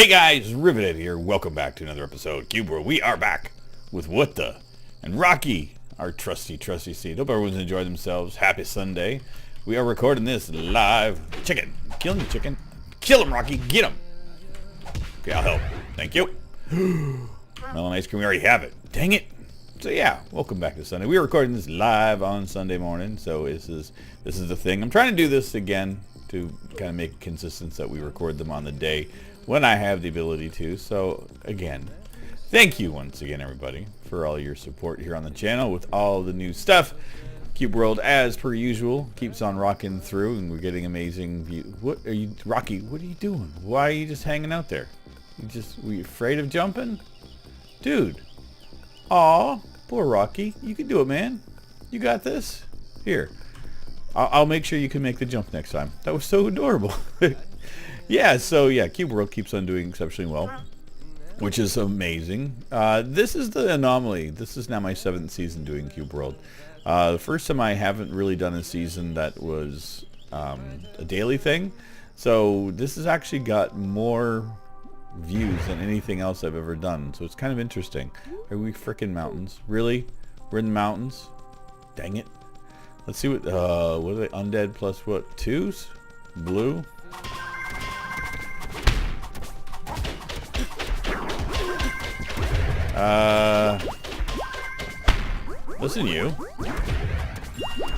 Hey guys, Rivet here. Welcome back to another episode. Cube World. We are back with What The and Rocky, our trusty seed. Hope everyone's enjoying themselves. Happy Sunday. We are recording this live. Chicken. Killing the chicken. Kill him, Rocky. Get him. Okay, I'll help. Thank you. Melon ice cream. We already have it. Dang it. So yeah, welcome back to Sunday. We are recording this live on Sunday morning. So this is the thing. I'm trying to do this again to kind of make it consistent so that we record them on the day when I have the ability to. So again, thank you once again, everybody, for all your support here on the channel with all the new stuff. Cube World, as per usual, keeps on rocking through, and we're getting amazing views. What are you, Rocky? What are you doing? Why are you just hanging out there? Were you afraid of jumping, dude? Aw, poor Rocky. You can do it, man. You got this. Here, I'll make sure you can make the jump next time. That was so adorable. Yeah, so yeah, Cube World keeps on doing exceptionally well, which is amazing. This is the anomaly. This is now my 7th season doing Cube World. The first time I haven't really done a season that was a daily thing. So this has actually got more views than anything else I've ever done. So it's kind of interesting. Are we frickin' mountains? Really? We're in the mountains? Dang it. Let's see what are they? Undead plus what? 2s? Blue? Listen, you.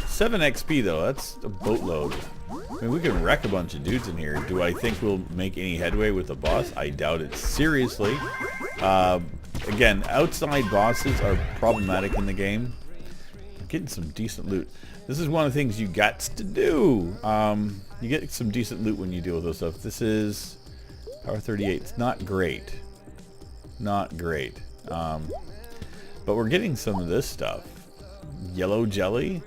7 XP though, that's a boatload. I mean, we can wreck a bunch of dudes in here. Do I think we'll make any headway with the boss? I doubt it seriously. Again, outside bosses are problematic in the game. I'm getting some decent loot. This is one of the things you got to do. You get some decent loot when you deal with this stuff. This is power 38. It's not great. Not great. But we're getting some of this stuff. Yellow jelly.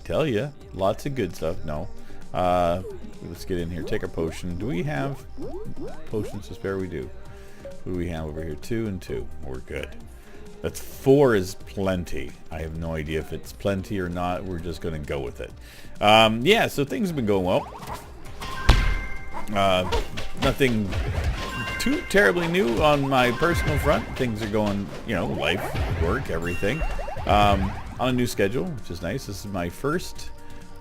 Tell ya, lots of good stuff. No. Let's get in here. Take our potion. Do we have potions to spare? We do. What do we have over here? 2 and 2. We're good. That's 4 is plenty. I have no idea if it's plenty or not. We're just going to go with it. Yeah, so things have been going well. Nothing too terribly new on my personal front. Things are going, you know, life, work, everything. On a new schedule, which is nice. This is my first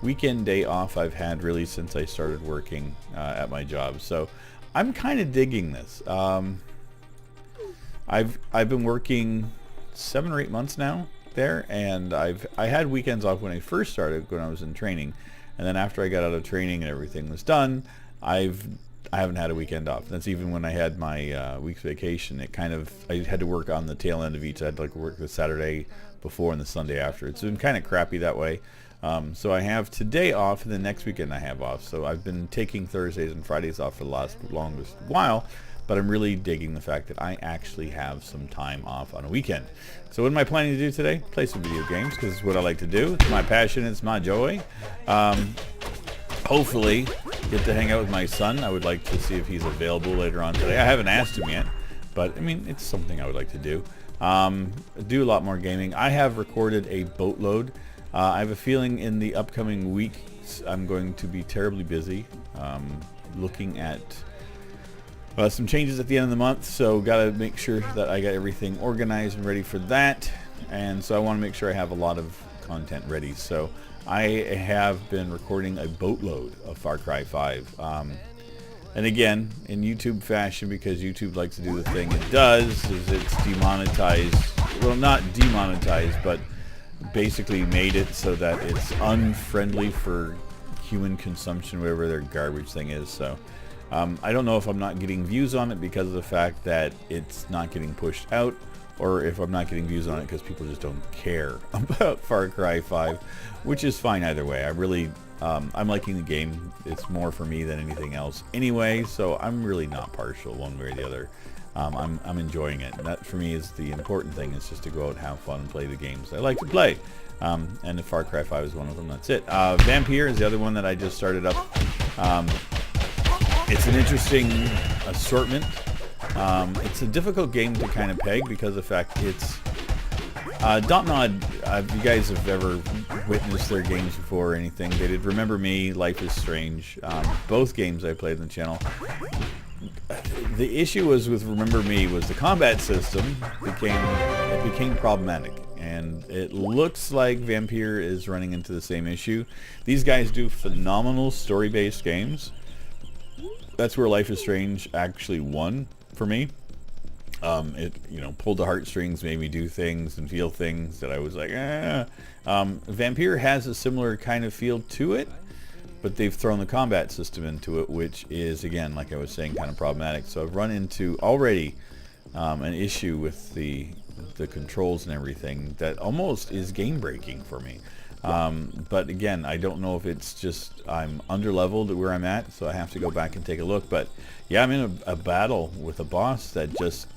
weekend day off I've had really since I started working at my job. So I'm kind of digging this. I've been working 7 or 8 months now there, and I had weekends off when I first started, when I was in training, and then after I got out of training and everything was done, I haven't had a weekend off. That's even when I had my week's vacation. I had to work on the tail end of each. I had to work the Saturday before and the Sunday after. It's been kind of crappy that way. So I have today off, and the next weekend I have off. So I've been taking Thursdays and Fridays off for the longest while, but I'm really digging the fact that I actually have some time off on a weekend. So what am I planning to do today? Play some video games, because it's what I like to do. It's my passion. It's my joy. Hopefully get to hang out with my son. I would like to see if he's available later on today. I haven't asked him yet, but I mean, it's something I would like to do. Do a lot more gaming. I have recorded a boatload. I have a feeling in the upcoming weeks I'm going to be terribly busy looking at some changes at the end of the month, so got to make sure that I got everything organized and ready for that, and so I want to make sure I have a lot of content ready. So I have been recording a boatload of Far Cry 5. And again, in YouTube fashion, because YouTube likes to do the thing it does, is it's demonetized. Well, not demonetized, but basically made it so that it's unfriendly for human consumption, whatever their garbage thing is. So I don't know if I'm not getting views on it because of the fact that it's not getting pushed out, or if I'm not getting views on it because people just don't care about Far Cry 5, which is fine either way. I'm liking the game. It's more for me than anything else anyway, so I'm really not partial one way or the other. I'm enjoying it, and that for me is the important thing, is just to go out and have fun and play the games I like to play. And if Far Cry 5 is one of them, that's it. Vampire is the other one that I just started up. It's an interesting assortment. It's a difficult game to kind of peg because of the fact it's Dontnod, if you guys have ever witnessed their games before or anything, they did Remember Me, Life is Strange, both games I played on the channel. the issue was with Remember Me was the combat system became problematic, and it looks like Vampire is running into the same issue. These guys do phenomenal story-based games. That's where Life is Strange actually won for me. It pulled the heartstrings, made me do things and feel things that I was like, Vampire has a similar kind of feel to it, but they've thrown the combat system into it, which is, again, like I was saying, kind of problematic. So I've run into already an issue with the controls and everything that almost is game breaking for me. But again, I don't know if it's just I'm under-leveled where I'm at, so I have to go back and take a look. But yeah, I'm in a battle with a boss that just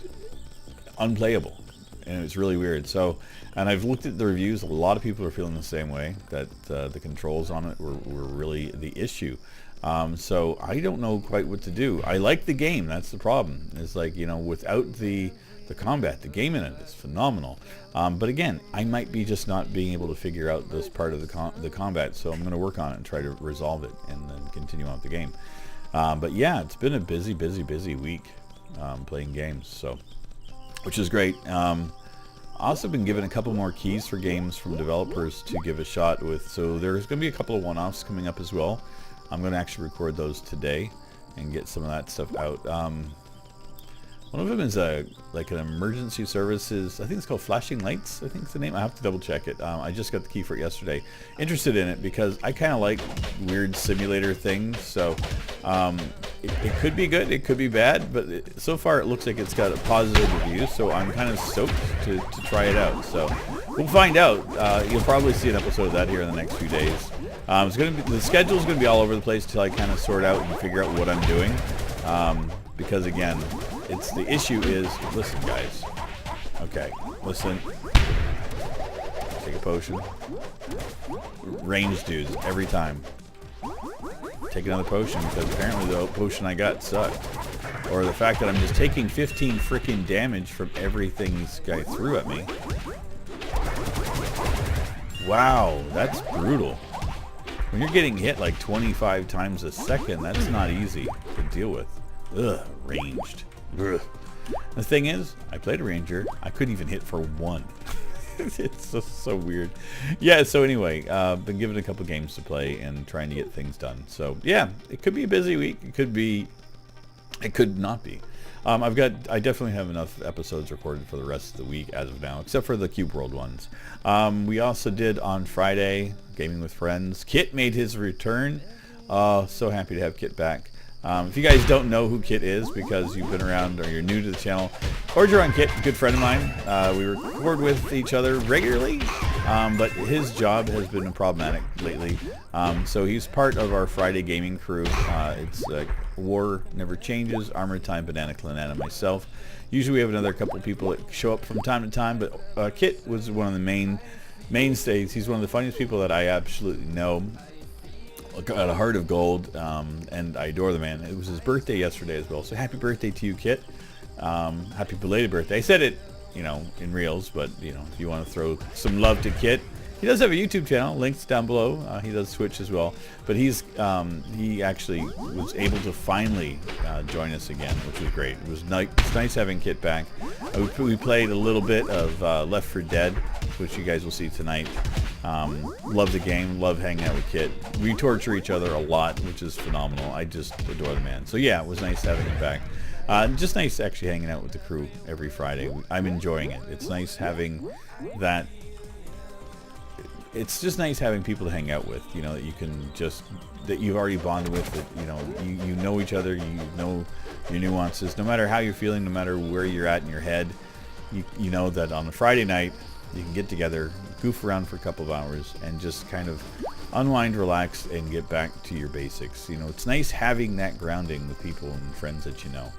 unplayable, and it's really weird. So, and I've looked at the reviews. A lot of people are feeling the same way, that the controls on it were really the issue. So I don't know quite what to do. I like the game. That's the problem. It's like, without the combat, the game in it is phenomenal. But again, I might be just not being able to figure out this part of the combat, so I'm going to work on it and try to resolve it and then continue on with the game. But yeah, it's been a busy week playing games, so, which is great. Also been given a couple more keys for games from developers to give a shot with, so there's going to be a couple of one-offs coming up as well. I'm going to actually record those today and get some of that stuff out. One of them is like an emergency services. I think it's called Flashing Lights. I think it's the name. I have to double check it. I just got the key for it yesterday. Interested in it because I kind of like weird simulator things. So it could be good, it could be bad, but so far it looks like it's got a positive review. So I'm kind of stoked to try it out. So we'll find out. You'll probably see an episode of that here in the next few days. The schedule's gonna be all over the place until I kind of sort out and figure out what I'm doing. Because again, the issue is, listen guys, okay, listen, take a potion, range dudes, every time, take another potion, because apparently the potion I got sucked, or the fact that I'm just taking 15 freaking damage from everything this guy threw at me. Wow, that's brutal. When you're getting hit like 25 times a second, that's not easy to deal with. Ugh, ranged. Ugh. The thing is, I played a ranger. I couldn't even hit for one. It's so weird. Yeah, so anyway, been given a couple games to play and trying to get things done. So yeah, it could be a busy week. It could not be. I definitely have enough episodes recorded for the rest of the week as of now, except for the Cube World ones. We also did on Friday, Gaming with Friends. Kit made his return. So happy to have Kit back. If you guys don't know who Kit is because you've been around or you're new to the channel, Orgeron Kit, a good friend of mine. We record with each other regularly, but his job has been problematic lately. So he's part of our Friday gaming crew. It's War Never Changes, Armored Time, Banana Clan, and myself. Usually we have another couple of people that show up from time to time, but Kit was one of the mainstays. He's one of the funniest people that I absolutely know. Got a heart of gold, and I adore the man. It was his birthday yesterday as well, so happy birthday to you, Kit. Happy belated birthday. I said it, in reels, but if you want to throw some love to Kit, he does have a YouTube channel, links down below. He does Twitch as well, but he actually was able to finally join us again, which was great. It was nice having Kit back. We played a little bit of Left 4 Dead, which you guys will see tonight. Love the game, love hanging out with Kit. We torture each other a lot, which is phenomenal. I just adore the man. So yeah, it was nice having him back. Just nice actually hanging out with the crew every Friday. I'm enjoying it. It's nice having that. It's just nice having people to hang out with, that you can that you've already bonded with, that, you know each other, you know your nuances. No matter how you're feeling, no matter where you're at in your head, you know that on a Friday night, you can get together, goof around for a couple of hours, and just kind of unwind, relax, and get back to your basics. It's nice having that grounding with people and friends that you know.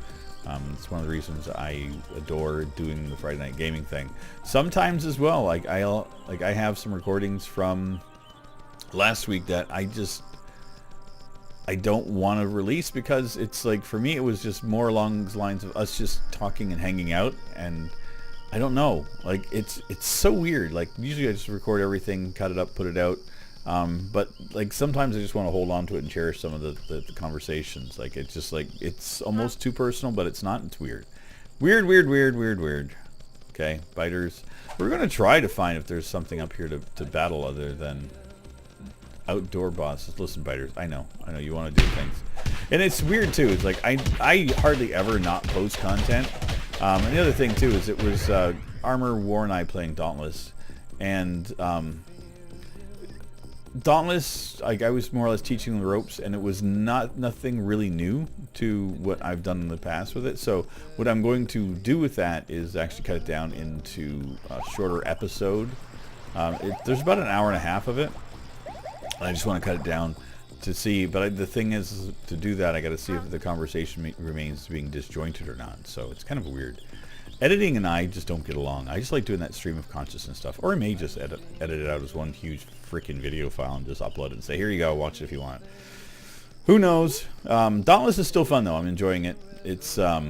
It's one of the reasons I adore doing the Friday night gaming thing. Sometimes as well, I have some recordings from last week that I don't want to release because it's like, for me, it was just more along the lines of us just talking and hanging out, and I don't know, it's so weird. Like, usually I just record everything, cut it up, put it out. But like sometimes I just want to hold on to it and cherish some of the conversations. Like it's just like it's almost too personal, but it's not. It's weird. Weird. Okay, biters. We're gonna try to find if there's something up here to battle other than outdoor bosses. Listen, biters. I know you want to do things, and it's weird too. It's like I hardly ever not post content. And the other thing too is it was Armor, War, and I playing Dauntless, and Dauntless, like I was more or less teaching the ropes, and it was nothing really new to what I've done in the past with it. So what I'm going to do with that is actually cut it down into a shorter episode. There's about an hour and a half of it. I just want to cut it down to see, but the thing is, to do that, I got to see if the conversation remains being disjointed or not. So it's kind of weird. Editing and I just don't get along. I just like doing that stream of consciousness stuff, or I may just edit it out as one huge freaking video file and just upload it and say, here you go, watch it if you want. Who knows? Dauntless is still fun though. I'm enjoying it. It's I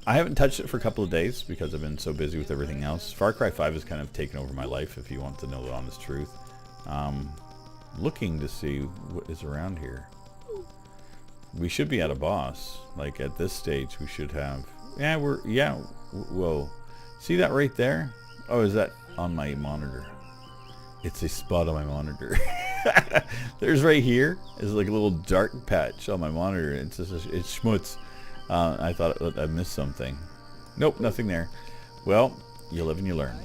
haven't touched it for a couple of days because I've been so busy with everything else. Far Cry 5 has kind of taken over my life, if you want to know the honest truth. Looking to see what is around here. We should be at a boss. Like at this stage, we should have. Whoa. See that right there? Oh, is that on my monitor? It's a spot on my monitor. There's right here is like a little dark patch on my monitor. It's schmutz. I thought I missed something. Nope, nothing there. Well, you live and you learn.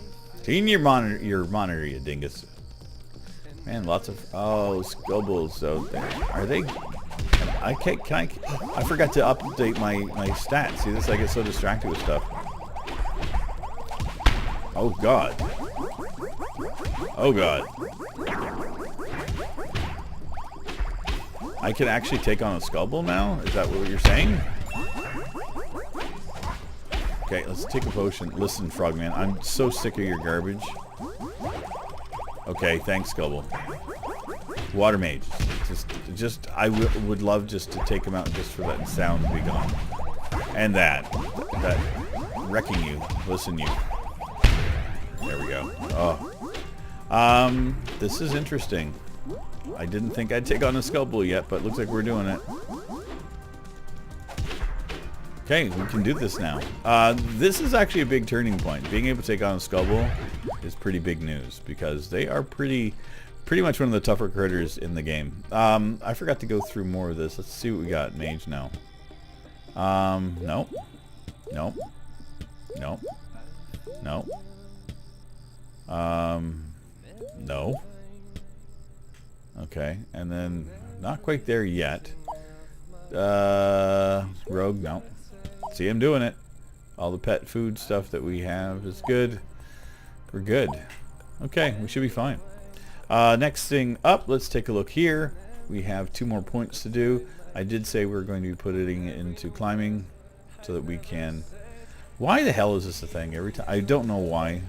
Clean your monitor, you dingus. Man, lots of scubbles out there. Are they? I forgot to update my stats. See this? I get so distracted with stuff. Oh god. Oh god. I can actually take on a Skullbull now? Is that what you're saying? Okay, let's take a potion. Listen, Frogman, I'm so sick of your garbage. Okay, thanks, Skullbull. Water Mage. I would love just to take him out just for that sound to be gone. And that wrecking you. Listen, you. There we go. Oh. This is interesting. I didn't think I'd take on a Skullbull yet, but looks like we're doing it. Okay, we can do this now. This is actually a big turning point. Being able to take on a Skullbull is pretty big news because they are pretty much one of the tougher critters in the game. I forgot to go through more of this. Let's see what we got. Mage, no. Nope. Nope. Nope. Nope. No. Okay, and then not quite there yet. Rogue, no. See, I'm doing it. All the pet food stuff that we have is good. We're good. Okay, we should be fine. Next thing up, let's take a look here. We have 2 more points to do. I did say we're going to be putting it into climbing so that we can... Why the hell is this a thing every time? I don't know why.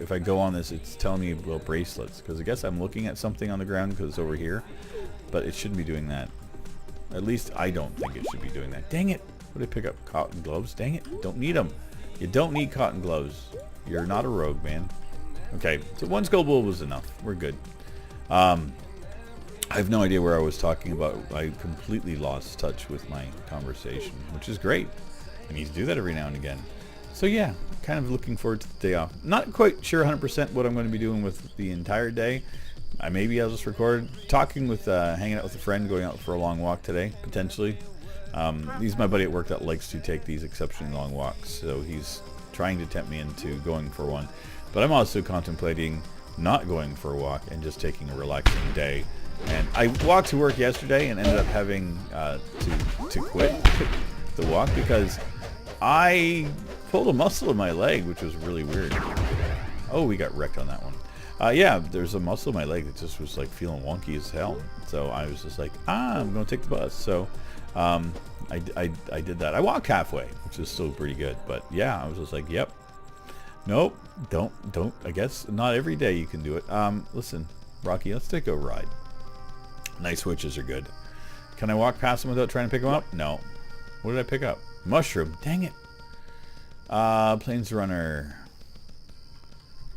If I go on this, it's telling me about bracelets, because I guess I'm looking at something on the ground because it's over here, but it shouldn't be doing that. At least I don't think it should be doing that. Dang it! What did I pick up? Cotton gloves? Dang it! Don't need them. You don't need cotton gloves. You're not a rogue, man. Okay, so 1 Skullbull was enough. We're good. I have no idea where I was talking about. I completely lost touch with my conversation, which is great. I need to do that every now and again. So yeah, kind of looking forward to the day off. Not quite sure 100% what I'm going to be doing with the entire day. Maybe I'll just record. Talking with, hanging out with a friend, going out for a long walk today, potentially. He's my buddy at work that likes to take these exceptionally long walks, so he's trying to tempt me into going for one. But I'm also contemplating not going for a walk and just taking a relaxing day. And I walked to work yesterday and ended up having to quit the walk because I pulled a muscle in my leg, which was really weird. Oh, we got wrecked on that one. Yeah, there's a muscle in my leg that just was like feeling wonky as hell. So I was just like, I'm going to take the bus. So I did that. I walked halfway, which is still pretty good. But yeah, I was just like, yep. Nope, don't. I guess not every day you can do it. Listen, Rocky, let's take a ride. Night switches are good. Can I walk past them without trying to pick them up? No. What did I pick up? Mushroom. Dang it. Plains Runner.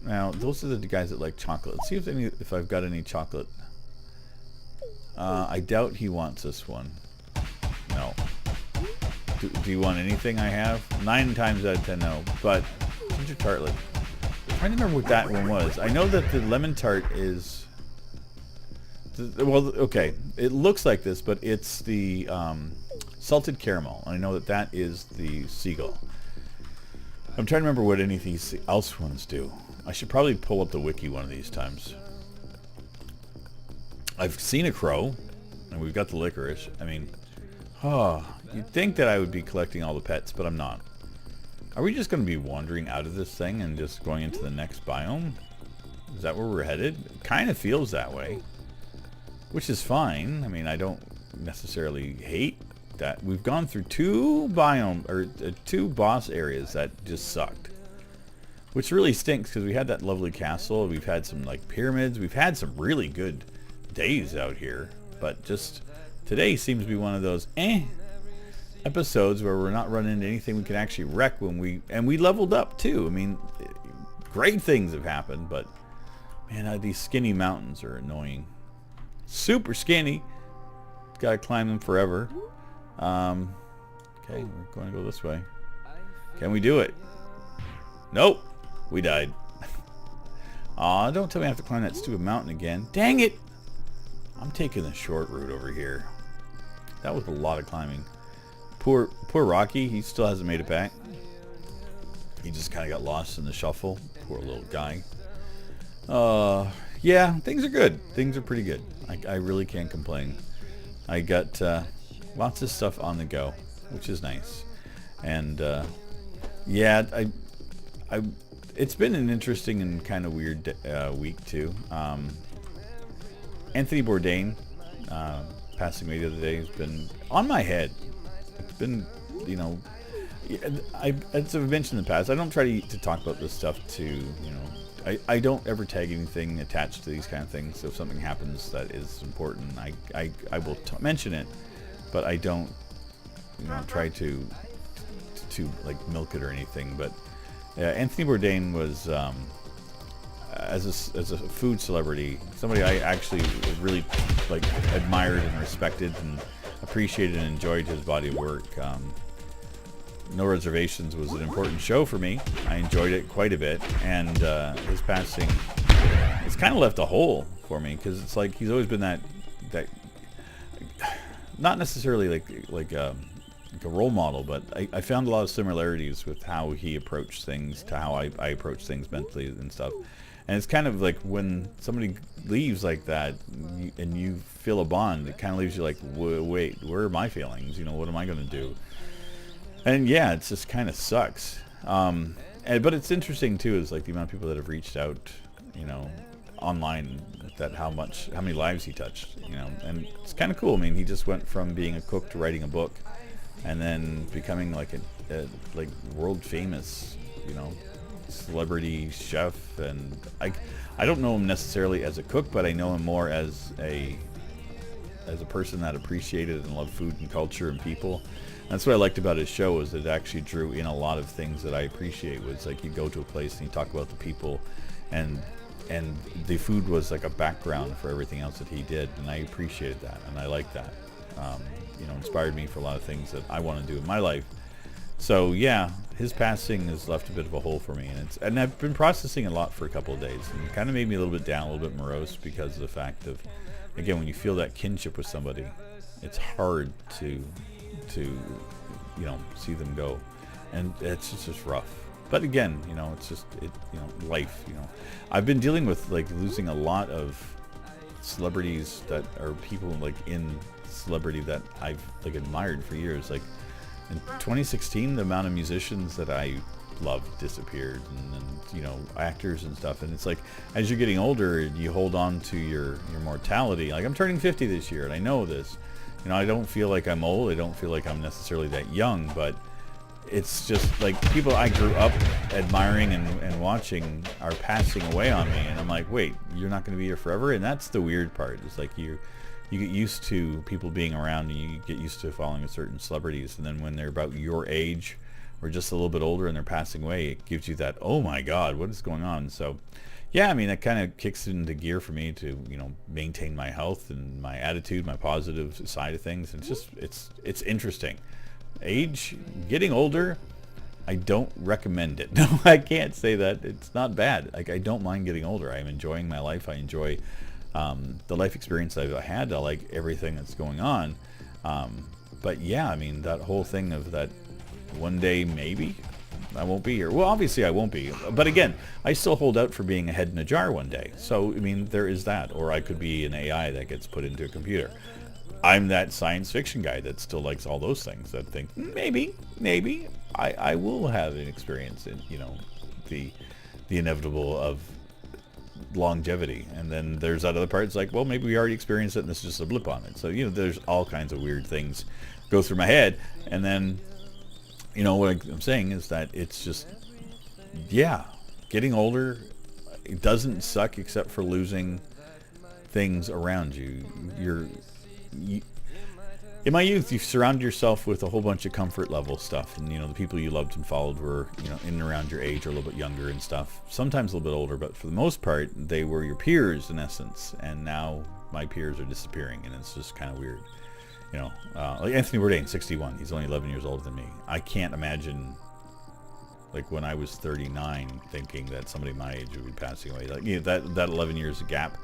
Now, those are the guys that like chocolate. Let's see if I've got any chocolate. I doubt he wants this one. No. Do you want anything I have? 9 times out of 10, no. But ginger tartlet. I'm trying to remember what that one was. I know that the lemon tart is... Well, okay. It looks like this, but it's the salted caramel. I know that that is the seagull. I'm trying to remember what any of these else ones do. I should probably pull up the wiki one of these times. I've seen a crow, and we've got the licorice. I mean, you'd think that I would be collecting all the pets, but I'm not. Are we just going to be wandering out of this thing and just going into the next biome? Is that where we're headed? It kind of feels that way, which is fine. I mean, I don't necessarily hate that. We've gone through 2 boss areas that just sucked, which really stinks because we had that lovely castle. We've had some like pyramids. We've had some really good days out here, but just today seems to be one of those episodes where we're not running into anything we can actually wreck when we leveled up too. I mean, great things have happened, but man, these skinny mountains are annoying. Super skinny. Gotta climb them forever. Okay, we're going to go this way. Can we do it? Nope. We died. Aw, don't tell me I have to climb that stupid mountain again. Dang it! I'm taking the short route over here. That was a lot of climbing. Poor Rocky, he still hasn't made it back. He just kind of got lost in the shuffle. Poor little guy. Yeah, things are good. Things are pretty good. I really can't complain. I got lots of stuff on the go, which is nice. And yeah, it's been an interesting and kind of weird week too. Anthony Bourdain passing away the other day has been on my head. It's been, you know, as I've mentioned in the past, I don't try to talk about this stuff to, you know, I don't ever tag anything attached to these kind of things. So if something happens that is important, I will mention it, but I don't, you know, try to like milk it or anything. But Anthony Bourdain was as a food celebrity, somebody I actually really like admired and respected and appreciated and enjoyed his body of work. No Reservations was an important show for me. I enjoyed it quite a bit, and his passing, it's kind of left a hole for me because it's like he's always been that not necessarily like a role model, but I found a lot of similarities with how he approached things to how I approach things mentally and stuff. And it's kind of like when somebody leaves like that and you feel a bond, it kind of leaves you like, wait, where are my feelings? You know, what am I going to do? And yeah, it just kind of sucks. But it's interesting too, is like the amount of people that have reached out, you know, online, that how many lives he touched, you know, and it's kind of cool. I mean, he just went from being a cook to writing a book, and then becoming like a like world famous, you know, celebrity chef. And I don't know him necessarily as a cook, but I know him more as a person that appreciated and loved food and culture and people. That's what I liked about his show, is that it actually drew in a lot of things that I appreciate. Was like, you go to a place and you talk about the people, and the food was like a background for everything else that he did, and I appreciated that, and I liked that. You know, inspired me for a lot of things that I want to do in my life. So yeah, his passing has left a bit of a hole for me, and I've been processing a lot for a couple of days, and it kind of made me a little bit down, a little bit morose, because of the fact of, again, when you feel that kinship with somebody, it's hard to you know, see them go, and it's just rough. But again, you know, it's just you know, life. You know, I've been dealing with like losing a lot of celebrities that are people like in celebrity that I've like admired for years. Like in 2016, the amount of musicians that I loved disappeared, and you know, actors and stuff. And it's like, as you're getting older, you hold on to your mortality. Like, I'm turning 50 this year, and I know this. You know, I don't feel like I'm old. I don't feel like I'm necessarily that young, but it's just like people I grew up admiring and watching are passing away on me, and I'm like, wait, you're not going to be here forever? And that's the weird part. It's like you get used to people being around, and you get used to following certain celebrities, and then when they're about your age or just a little bit older and they're passing away, it gives you that, oh my God, what is going on? So yeah, I mean, that kind of kicks it into gear for me to, maintain my health and my attitude, my positive side of things. It's just, it's interesting. Getting older, I don't recommend it. No, I can't say that. It's not bad. Like, I don't mind getting older. I'm enjoying my life. I enjoy the life experience I've had. I like everything that's going on. But yeah, I mean, that whole thing of that one day maybe I won't be here. Well, obviously I won't be. But again, I still hold out for being a head in a jar one day. So, I mean, there is that. Or I could be an AI that gets put into a computer. I'm that science fiction guy that still likes all those things, that think, maybe, I will have an experience in, the inevitable of longevity. And then there's that other part, it's like, well, maybe we already experienced it and this is just a blip on it. So, there's all kinds of weird things go through my head. And then, what I'm saying is that it's just, yeah, getting older, it doesn't suck except for losing things around you. In my youth, you surrounded yourself with a whole bunch of comfort level stuff, and the people you loved and followed were in and around your age or a little bit younger and stuff. Sometimes a little bit older, but for the most part, they were your peers in essence. And now my peers are disappearing, and it's just kind of weird. Like Anthony Bourdain, 61. He's only 11 years older than me. I can't imagine, like, when I was 39, thinking that somebody my age would be passing away. Like, that 11 years gap,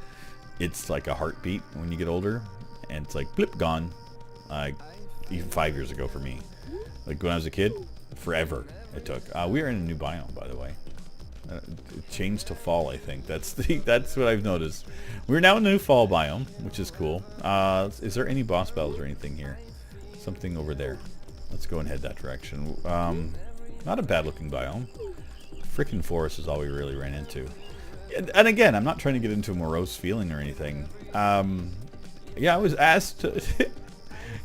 it's like a heartbeat when you get older, and it's like blip, gone. Even 5 years ago for me. Like when I was a kid, forever it took. We are in a new biome, by the way. It changed to fall, I think. That's what I've noticed. We're now in a new fall biome, which is cool. Is there any boss battles or anything here? Something over there. Let's go and head that direction. Not a bad looking biome. Freaking forest is all we really ran into. And again, I'm not trying to get into a morose feeling or anything. Yeah, I was asked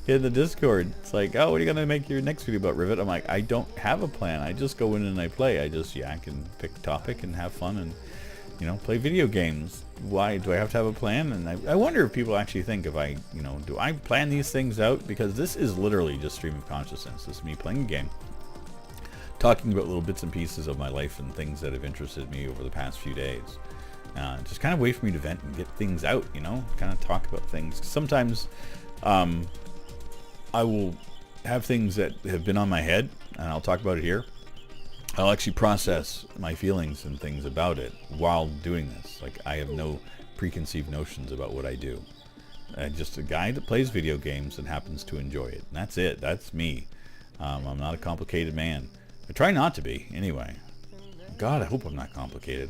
in the Discord, it's like, oh, what are you going to make your next video about, Rivet? I'm like, I don't have a plan. I just go in and I play. I just yak and pick a topic and have fun and, play video games. Why do I have to have a plan? And I wonder if people actually think if I, do I plan these things out? Because this is literally just stream of consciousness. This is me playing a game, talking about little bits and pieces of my life and things that have interested me over the past few days. Just kind of a way for me to vent and get things out, kind of talk about things. Sometimes I will have things that have been on my head, and I'll talk about it here. I'll actually process my feelings and things about it while doing this. Like, I have no preconceived notions about what I do. I'm just a guy that plays video games and happens to enjoy it. And that's it. That's me. I'm not a complicated man. I try not to be, anyway. God, I hope I'm not complicated.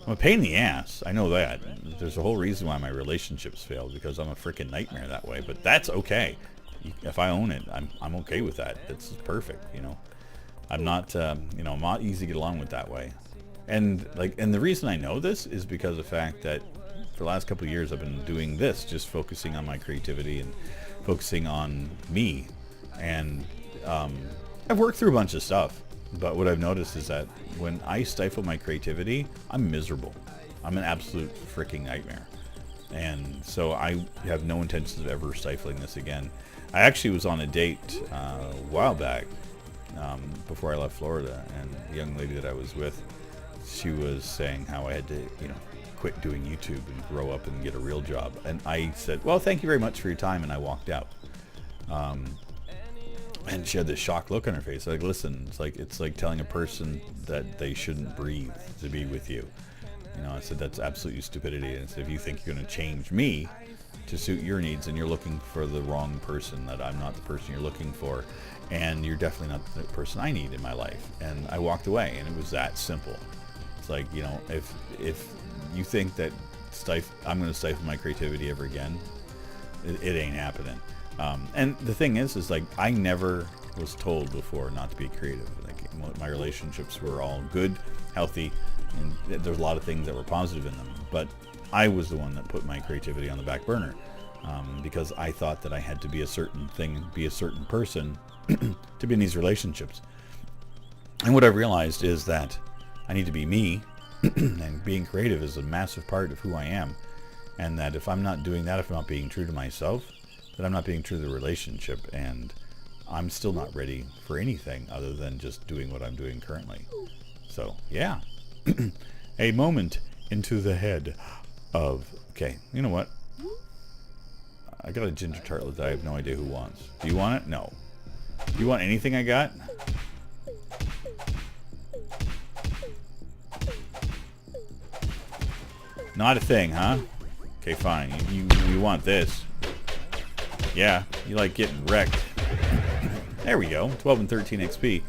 I'm a pain in the ass. I know that. There's a whole reason why my relationships failed, because I'm a freaking nightmare that way. But that's okay. If I own it, I'm okay with that. It's perfect, I'm not, I'm not easy to get along with that way. And the reason I know this is because of the fact that for the last couple of years I've been doing this, just focusing on my creativity and focusing on me. And I've worked through a bunch of stuff, but what I've noticed is that when I stifle my creativity, I'm miserable. I'm an absolute freaking nightmare. And so I have no intentions of ever stifling this again. I actually was on a date a while back, before I left Florida, and the young lady that I was with, she was saying how I had to, quit doing YouTube and grow up and get a real job. And I said, well, thank you very much for your time, and I walked out. And she had this shocked look on her face. Like, listen, it's like telling a person that they shouldn't breathe to be with you. I said, that's absolutely stupidity. And I said, if you think you're going to change me to suit your needs, and you're looking for the wrong person, that I'm not the person you're looking for, and you're definitely not the person I need in my life. And I walked away, and it was that simple. It's like, if you think that I'm going to stifle my creativity ever again, it ain't happening. And the thing is like, I never was told before not to be creative. Like, my relationships were all good, healthy, and there's a lot of things that were positive in them. But I was the one that put my creativity on the back burner, because I thought that I had to be a certain thing and be a certain person to be in these relationships. And what I've realized is that I need to be me, and being creative is a massive part of who I am. And that if I'm not doing that, if I'm not being true to myself, then I'm not being true to the relationship. And I'm still not ready for anything other than just doing what I'm doing currently. So, yeah. A moment into the head of... Okay, you know what? I got a ginger tartlet that I have no idea who wants. Do you want it? No. Do you want anything I got? Not a thing, huh? Okay, fine. You want this. Yeah, you like getting wrecked. There we go. 12 and 13 XP.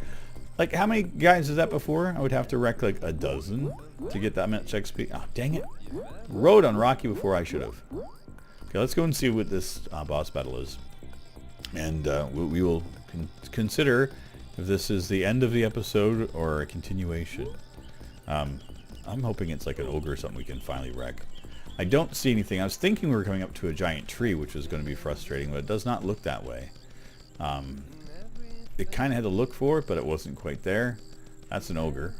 Like, how many guys is that before? I would have to wreck like a dozen to get that much XP. Oh, dang it. Rode on Rocky before I should have. Okay, let's go and see what this boss battle is. And we will consider if this is the end of the episode or a continuation. I'm hoping it's like an ogre or something we can finally wreck. I don't see anything. I was thinking we were coming up to a giant tree, which was going to be frustrating, but it does not look that way. It kind of had to look for it, but it wasn't quite there. That's an ogre.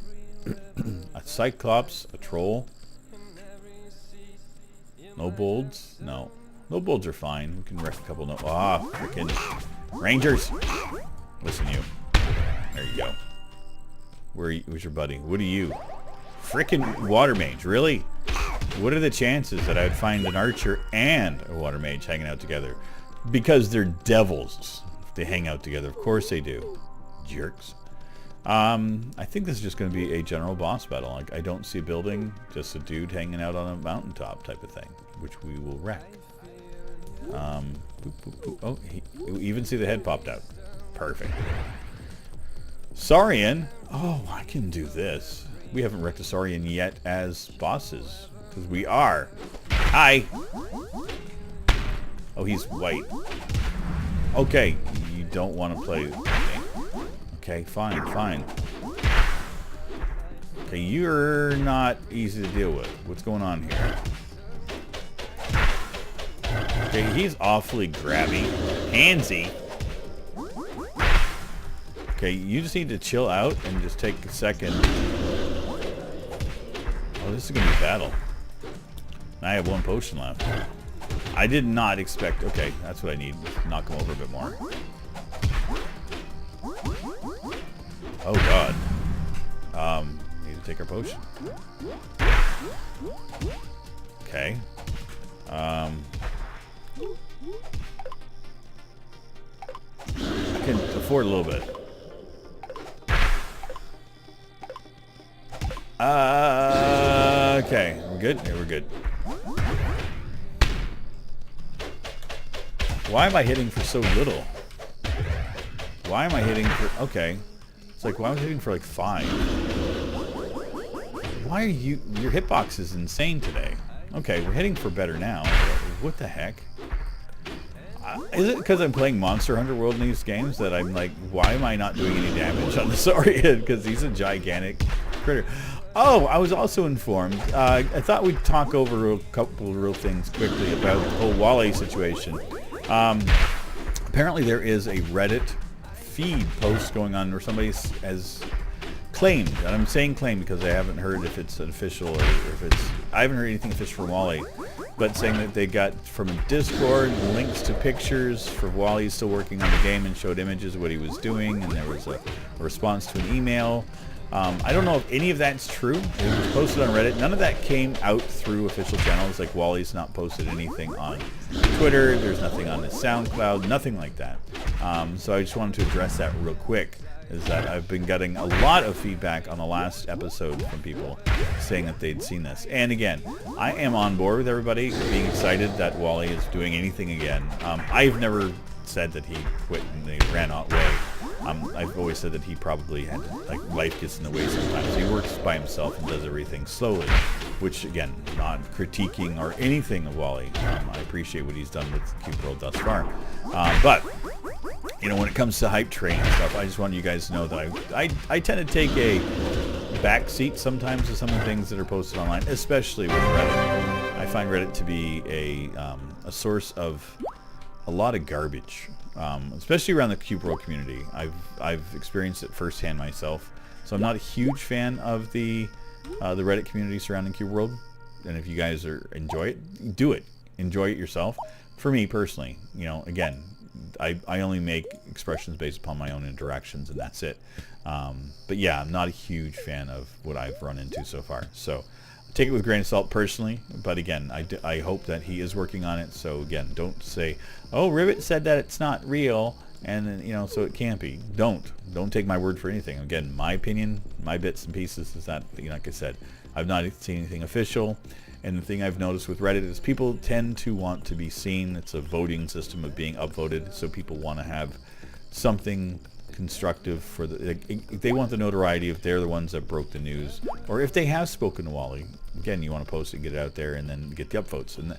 A cyclops, a troll. No bolds? No. No bolds are fine. We can wreck a couple. No. Ah, freaking rangers. Listen, you. There you go. Where's your buddy? What are you? Frickin' water mage, really? What are the chances that I would find an archer and a water mage hanging out together? Because they're devils. They hang out together. Of course they do. Jerks. I think this is just going to be a general boss battle. Like, I don't see a building, just a dude hanging out on a mountaintop type of thing, which we will wreck. Boop, boop, boop. Oh, you even see the head popped out. Perfect. Saurian. Oh, I can do this. We haven't wrecked a Saurian yet as bosses. Because we are. Hi. Oh, he's white. Okay. You don't want to play. Okay, fine, fine. Okay, you're not easy to deal with. What's going on here? Okay, he's awfully grabby. Handsy. Okay, you just need to chill out and just take a second. Oh, this is going to be a battle. I have one potion left. I did not expect... Okay, that's what I need. Knock him over a bit more. Oh, God. Need to take our potion. Okay. I can afford a little bit. Okay. We're good? Yeah, we're good. Why am I hitting for so little? Why am I hitting for... Okay. It's like, why am I hitting for like 5? Why are you... Your hitbox is insane today. Okay, we're hitting for better now. What the heck? Is it because I'm playing Monster Hunter World in these games that I'm like, why am I not doing any damage on the Saurian? Because he's a gigantic critter. Oh, I was also informed. I thought we'd talk over a couple of real things quickly about the whole Wally situation. Apparently there is a Reddit feed post going on where somebody has claimed, and I'm saying claimed because I haven't heard if it's an official or if it's... I haven't heard anything official from Wally, but saying that they got from Discord links to pictures for Wally still working on the game and showed images of what he was doing, and there was a response to an email. I don't know if any of that's true. It was posted on Reddit. None of that came out through official channels. Like, Wally's not posted anything on Twitter. There's nothing on his SoundCloud. Nothing like that. So I just wanted to address that real quick. Is that I've been getting a lot of feedback on the last episode from people saying that they'd seen this. And again, I am on board with everybody being excited that Wally is doing anything again. I've never said that he quit and they ran away. I've always said that he probably had, like, life gets in the way sometimes. He works by himself and does everything slowly, which, again, not critiquing or anything of Wally. I appreciate what he's done with Cube World thus far. But, you know, when it comes to hype train and stuff, I just want you guys to know that I tend to take a back seat sometimes to some of the things that are posted online, especially with Reddit. I find Reddit to be a source of a lot of garbage. Especially around the Cube World community. I've experienced it firsthand myself. So I'm not a huge fan of the Reddit community surrounding Cube World. And if you guys enjoy it, do it. Enjoy it yourself. For me personally, you know, again, I only make expressions based upon my own interactions, and that's it. But yeah, I'm not a huge fan of what I've run into so far. So take it with a grain of salt personally. But again, I hope that he is working on it. So again, don't say, oh, Rivet said that it's not real, and then, you know, so it can't be. Don't take my word for anything. Again, my opinion, my bits and pieces is that, you know, like I said, I've not seen anything official. And the thing I've noticed with Reddit is people tend to want to be seen. It's a voting system of being upvoted, so people want to have something constructive for they want the notoriety if they're the ones that broke the news, or if they have spoken to Wally. Again, you want to post it, get it out there, and then get the upvotes. And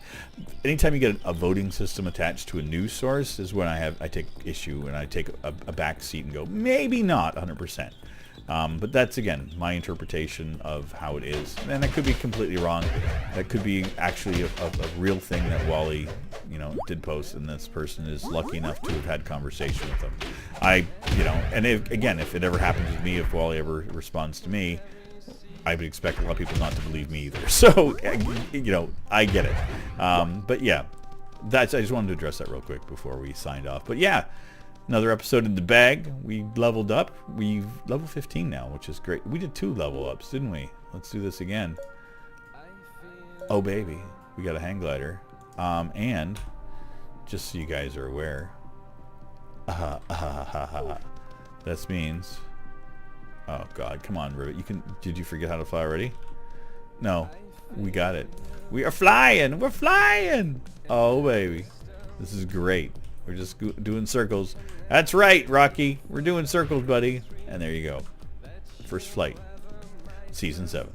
anytime you get a voting system attached to a news source is when I take issue, and I take a back seat and go, maybe not 100%. But that's, again, my interpretation of how it is. And I could be completely wrong. That could be actually a real thing that Wally, you know, did post, and this person is lucky enough to have had conversation with them. You know, and if it ever happens with me, if Wally ever responds to me, I would expect a lot of people not to believe me either. So, you know, I get it. But yeah, I just wanted to address that real quick before we signed off. But yeah, another episode in the bag. We leveled up. We've level 15 now, which is great. We did 2 level ups, didn't we? Let's do this again. Oh baby, we got a hang glider. And just so you guys are aware, this means, oh god, come on, Rivet. Did you forget how to fly already? No, we got it. We are flying. We're flying. Oh baby, this is great. We're just doing circles. That's right, Rocky. We're doing circles, buddy. And there you go. First flight. Season 7.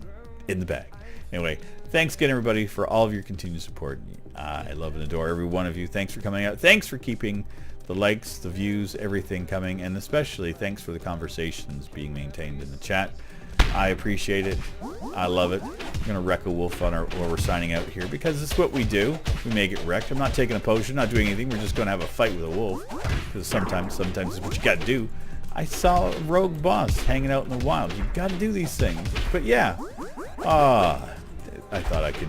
In the bag. Anyway, thanks again, everybody, for all of your continued support. I love and adore every one of you. Thanks for coming out. Thanks for keeping the likes, the views, everything coming. And especially thanks for the conversations being maintained in the chat. I appreciate it. I love it. I'm going to wreck a wolf on while we're signing out here, because it's what we do. We may get wrecked. I'm not taking a potion, not doing anything. We're just going to have a fight with a wolf, because sometimes it's what you got to do. I saw a rogue boss hanging out in the wild. You got to do these things. But yeah, I thought I could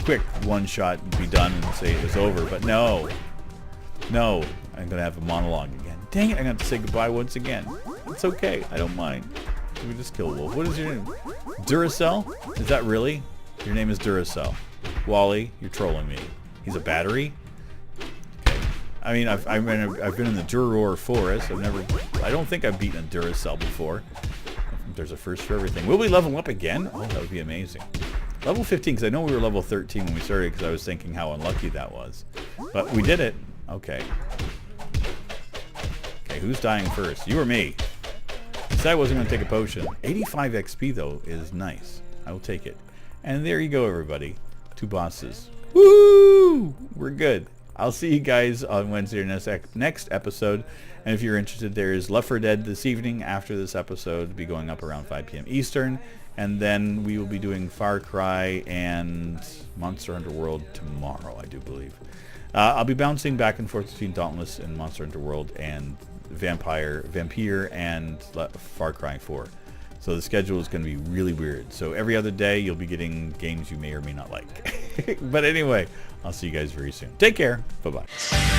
quick one shot and be done and say it was over, but no, I'm going to have a monologue again. Dang it, I'm going to have to say goodbye once again. It's okay. I don't mind. We just kill wolf. What is your name? Duracell? Is that really? Your name is Duracell. Wally, you're trolling me. He's a battery? Okay. I mean, I've been in the Duror Forest. I don't think I've beaten a Duracell before. There's a first for everything. Will we level up again? Oh, that would be amazing. Level 15, because I know we were level 13 when we started, because I was thinking how unlucky that was. But we did it. Okay. Okay, who's dying first? You or me? I wasn't going to take a potion. 85 XP, though, is nice. I will take it. And there you go, everybody. 2 bosses. Woo! We're good. I'll see you guys on Wednesday or next episode. And if you're interested, there is Left 4 Dead this evening after this episode. It'll be going up around 5 p.m. Eastern. And then we will be doing Far Cry and Monster Hunter World tomorrow, I do believe. I'll be bouncing back and forth between Dauntless and Monster Hunter World and Vampire and Far Cry 4. So the schedule is going to be really weird. So every other day you'll be getting games you may or may not like. But anyway, I'll see you guys very soon. Take care. Bye-bye.